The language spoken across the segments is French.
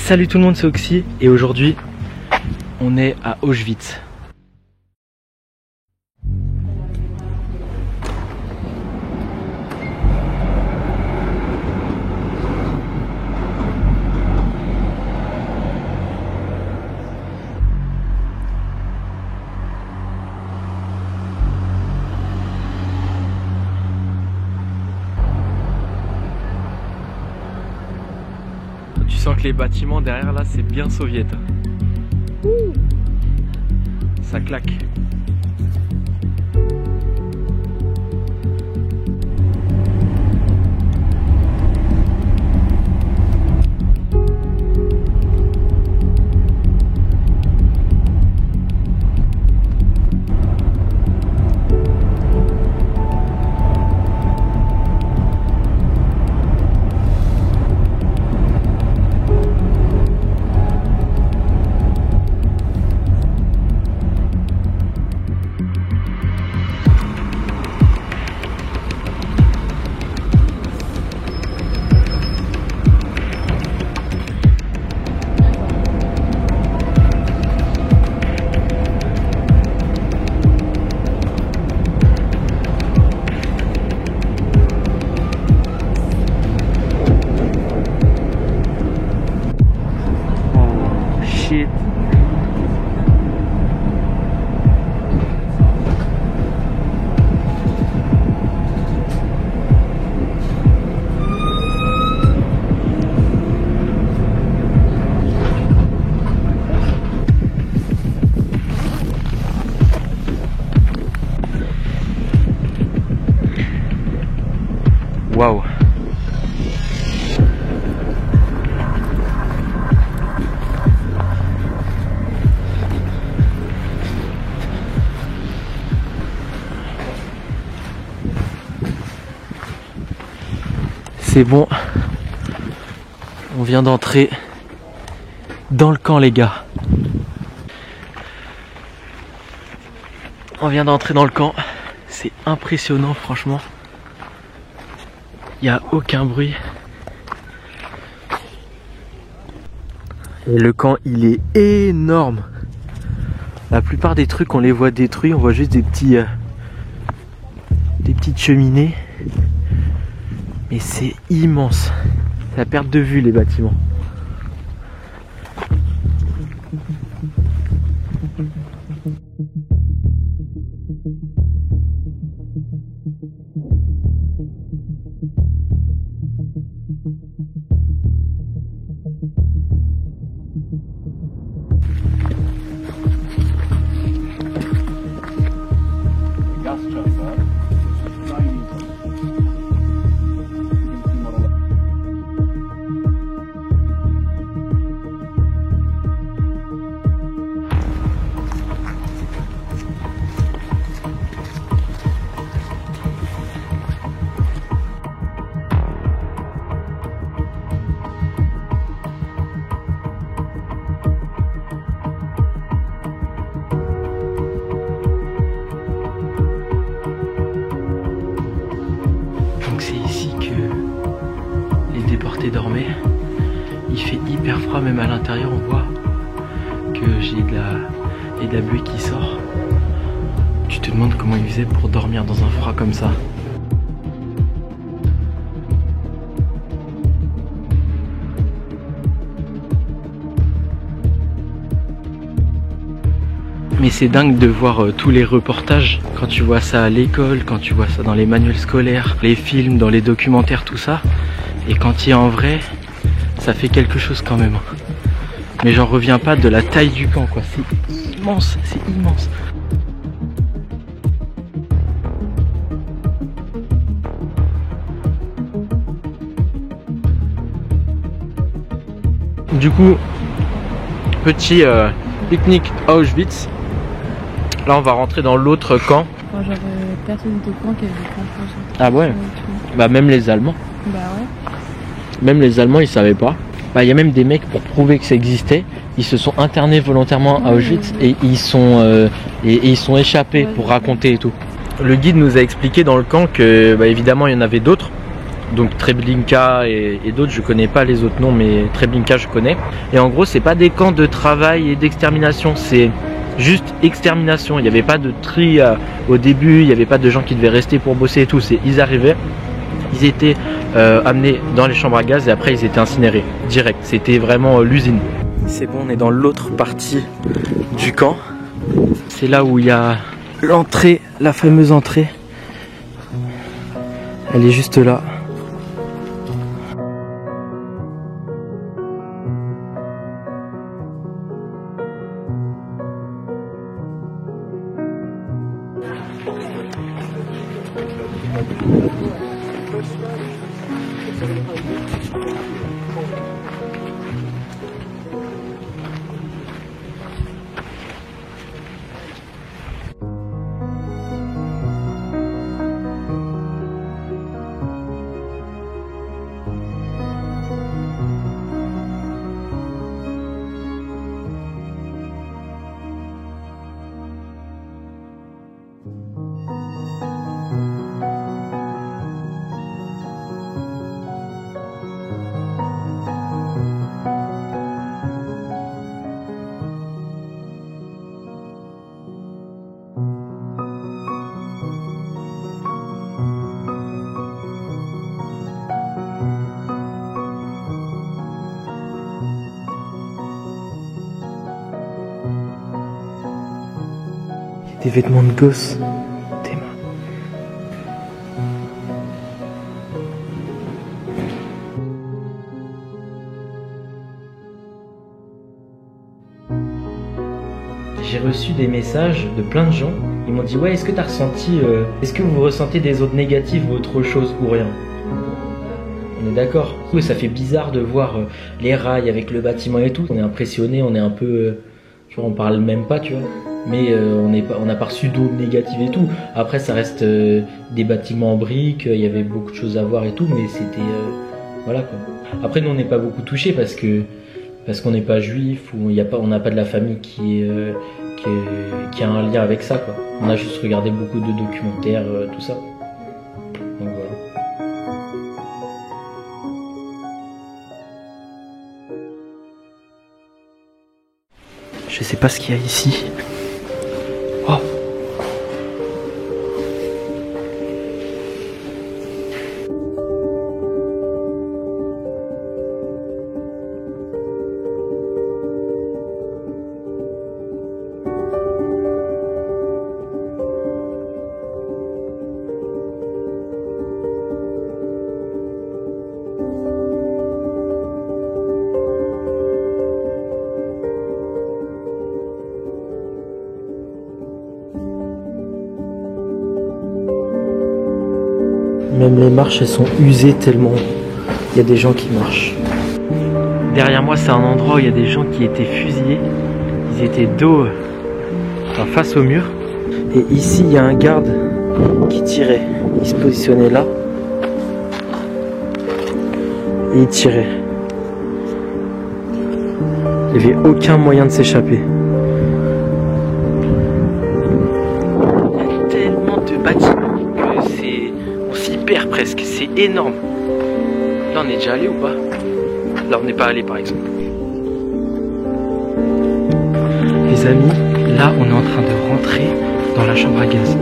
Salut tout le monde, c'est Oxy et aujourd'hui on est à Auschwitz. Tu sens que les bâtiments derrière là c'est bien soviète. Ça claque. Shit. Waouh. C'est bon, on vient d'entrer dans le camp les gars. On vient d'entrer dans le camp, c'est impressionnant franchement. Il n'y a aucun bruit. Et le camp il est énorme. La plupart des trucs on les voit détruits, on voit juste des petites cheminées. Mais c'est immense, c'est à perte de vue les bâtiments. C'est ici que les déportés dormaient. Il fait hyper froid, même à l'intérieur on voit que j'ai de la buée qui sort. Tu te demandes comment ils faisaient pour dormir dans un froid comme ça. Mais c'est dingue de voir tous les reportages, quand tu vois ça à l'école, quand tu vois ça dans les manuels scolaires, les films, dans les documentaires, tout ça. Et quand il est en vrai, ça fait quelque chose quand même. Mais j'en reviens pas de la taille du camp quoi, c'est immense, c'est immense. Du coup, petit pique-nique à Auschwitz. Là on va rentrer dans l'autre camp. Enfin, genre personne de camp qui avait des camps. Ah ouais. Bah même les Allemands. Bah ouais. Même les Allemands ils savaient pas. Bah il y a même des mecs pour prouver que ça existait. Ils se sont internés volontairement à Auschwitz et ils sont échappés pour raconter et tout. Le guide nous a expliqué dans le camp que bah, évidemment il y en avait d'autres. donc Treblinka et d'autres, je connais pas les autres noms, mais Treblinka je connais. Et en gros, c'est pas des camps de travail et d'extermination, c'est juste extermination. Il n'y avait pas de tri au début, il n'y avait pas de gens qui devaient rester pour bosser et tout. Ils arrivaient, ils étaient amenés dans les chambres à gaz et après ils étaient incinérés direct. C'était vraiment l'usine. C'est bon, on est dans l'autre partie du camp. C'est là où il y a l'entrée, la fameuse entrée. Elle est juste là. Des vêtements de gosse, tes mains. J'ai reçu des messages de plein de gens. Ils m'ont dit ouais, est-ce que t'as ressenti, est-ce que vous ressentez des ondes négatives ou autre chose ou rien? On est d'accord. Ça fait bizarre de voir les rails avec le bâtiment et tout. On est impressionné, on est un peu, tu vois, on parle même pas, tu vois. Mais on n'a pas reçu d'eau négative et tout. Après ça reste des bâtiments en briques, il y avait beaucoup de choses à voir et tout, mais c'était voilà quoi. Après nous on n'est pas beaucoup touchés parce qu'on n'est pas juif ou on n'a pas de la famille qui a un lien avec ça quoi. On a juste regardé beaucoup de documentaires, tout ça. Donc voilà. Je sais pas ce qu'il y a ici. Oh. Même les marches, elles sont usées tellement il y a des gens qui marchent. Derrière moi, c'est un endroit où il y a des gens qui étaient fusillés. Ils étaient dos, enfin, face au mur. Et ici, il y a un garde qui tirait. Il se positionnait là. Et il tirait. Il n'y avait aucun moyen de s'échapper. Il y a tellement de bâtiments que on s'y perd presque. C'est énorme. Là, on est déjà allé ou pas? Là, on n'est pas allé par exemple. Les amis, là, on est en train de rentrer dans la chambre à gaz.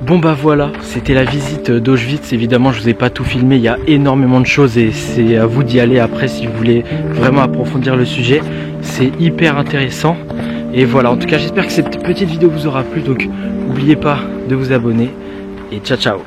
Bon bah voilà, c'était la visite d'Auschwitz. Évidemment je vous ai pas tout filmé, il y a énormément de choses et c'est à vous d'y aller après si vous voulez vraiment approfondir le sujet. C'est hyper intéressant. Et voilà, en tout cas j'espère que cette petite vidéo vous aura plu. Donc n'oubliez pas de vous abonner et ciao ciao.